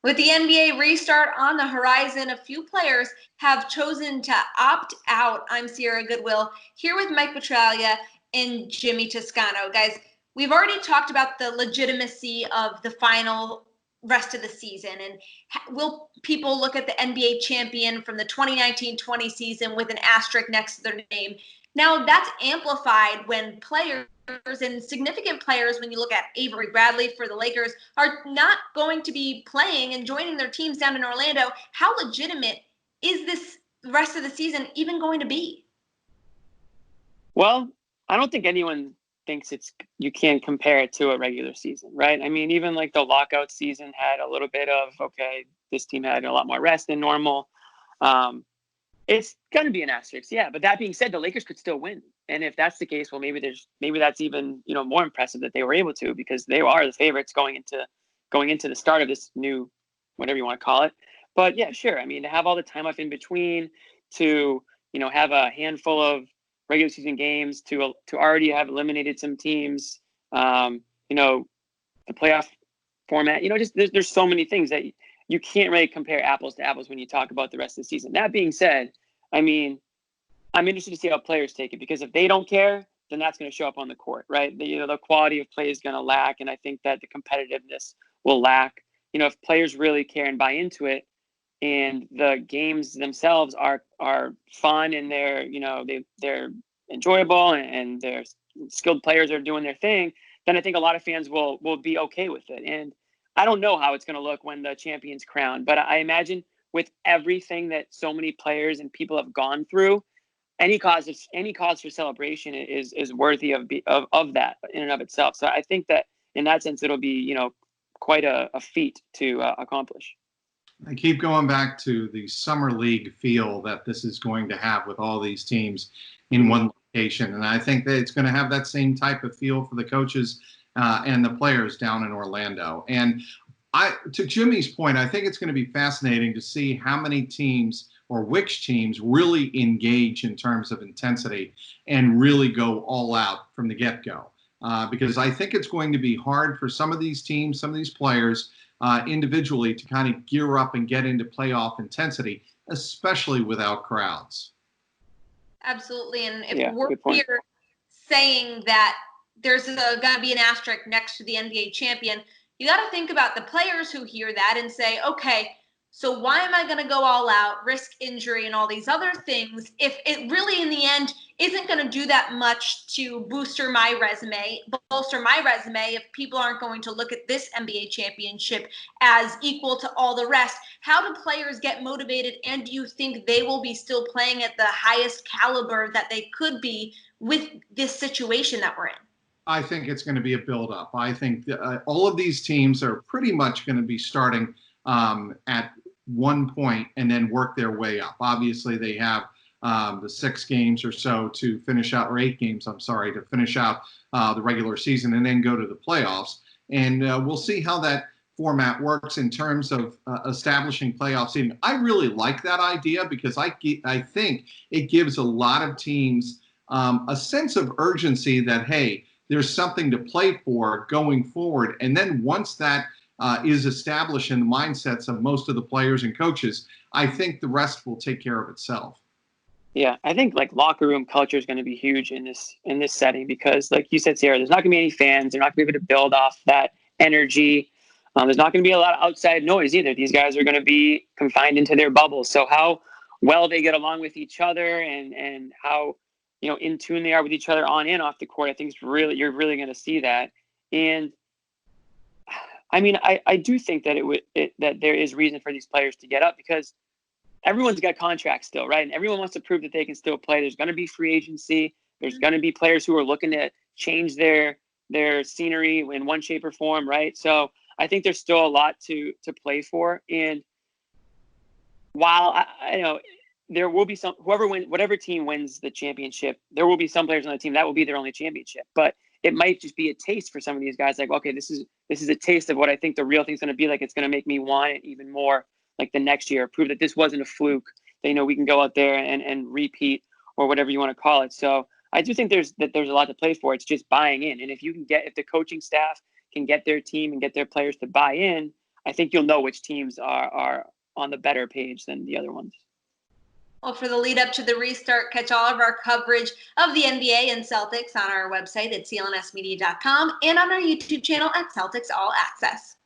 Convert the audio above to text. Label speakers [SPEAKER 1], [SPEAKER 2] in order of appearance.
[SPEAKER 1] With the NBA restart on the horizon, a few players have chosen to opt out. I'm Sierra Goodwill, here with Mike Petraglia and Jimmy Toscano. Guys, we've already talked about the legitimacy of the final rest of the season. And will people look at the NBA champion from the 2019-20 season with an asterisk next to their name? Now, that's amplified when players and significant players, when you look at Avery Bradley for the Lakers, are not going to be playing and joining their teams down in Orlando. How legitimate is this rest of the season even going to be?
[SPEAKER 2] Well, I don't think anyone thinks you can compare it to a regular season, right? I mean, even like the lockout season had a little bit of, okay, this team had a lot more rest than normal. It's going to be an asterisk, yeah. But that being said, the Lakers could still win. And if that's the case, well, maybe that's even, more impressive that they were able to, because they are the favorites going into the start of this new, whatever you want to call it. But yeah, sure. I mean, to have all the time off in between, to, have a handful of regular season games, to already have eliminated some teams, the playoff format, just there's so many things that you can't really compare apples to apples when you talk about the rest of the season. That being said, I mean, I'm interested to see how players take it, because if they don't care, then that's going to show up on the court, right? The quality of play is going to lack, and I think that the competitiveness will lack. If players really care and buy into it, and the games themselves are fun, and they're enjoyable, and they're skilled players are doing their thing, then I think a lot of fans will be okay with it. And I don't know how it's going to look when the champion's crowned, but I imagine with everything that so many players and people have gone through, any cause for celebration is worthy of that in and of itself. So I think that in that sense, it'll be, quite a feat to accomplish.
[SPEAKER 3] I keep going back to the summer league feel that this is going to have with all these teams in one location. And I think that it's going to have that same type of feel for the coaches and the players down in Orlando. And to Jimmy's point, I think it's going to be fascinating to see how many teams or which teams really engage in terms of intensity and really go all out from the get-go. Because I think it's going to be hard for some of these teams, some of these players individually to kind of gear up and get into playoff intensity, especially without crowds.
[SPEAKER 1] Absolutely. And if we're here saying that there's going to be an asterisk next to the NBA champion, you got to think about the players who hear that and say, okay, so why am I going to go all out, risk injury and all these other things if it really in the end isn't going to do that much to bolster my resume if people aren't going to look at this NBA championship as equal to all the rest? How do players get motivated, and do you think they will be still playing at the highest caliber that they could be with this situation that we're in?
[SPEAKER 3] I think it's going to be a build-up. I think all of these teams are pretty much going to be starting at one point and then work their way up. Obviously, they have the 6 games or so to finish out, or 8 games, to finish out the regular season and then go to the playoffs. And we'll see how that format works in terms of establishing playoff seeding. I really like that idea, because I think it gives a lot of teams a sense of urgency that, hey, there's something to play for going forward. And then once that is established in the mindsets of most of the players and coaches, I think the rest will take care of itself.
[SPEAKER 2] Yeah, I think like locker room culture is going to be huge in this setting, because like you said, Sarah, there's not going to be any fans. They're not going to be able to build off that energy. There's not going to be a lot of outside noise either. These guys are going to be confined into their bubbles. So how well they get along with each other and how in tune they are with each other on and off the court, I think you're really going to see that. And I mean, I do think that that there is reason for these players to get up, because everyone's got contracts still, right? And everyone wants to prove that they can still play. There's going to be free agency. There's going to be players who are looking to change their scenery in one shape or form, right? So I think there's still a lot to play for. And while I know there will be whatever team wins the championship, there will be some players on the team that will be their only championship. But it might just be a taste for some of these guys. Like, okay, this is a taste of what I think the real thing's going to be like. It's going to make me want it even more, like the next year, prove that this wasn't a fluke. That, we can go out there and repeat, or whatever you want to call it. So I do think there's a lot to play for. It's just buying in. And if the coaching staff can get their team and get their players to buy in, I think you'll know which teams are on the better page than the other ones.
[SPEAKER 1] Well, for the lead up to the restart, catch all of our coverage of the NBA and Celtics on our website at clnsmedia.com and on our YouTube channel at Celtics All Access.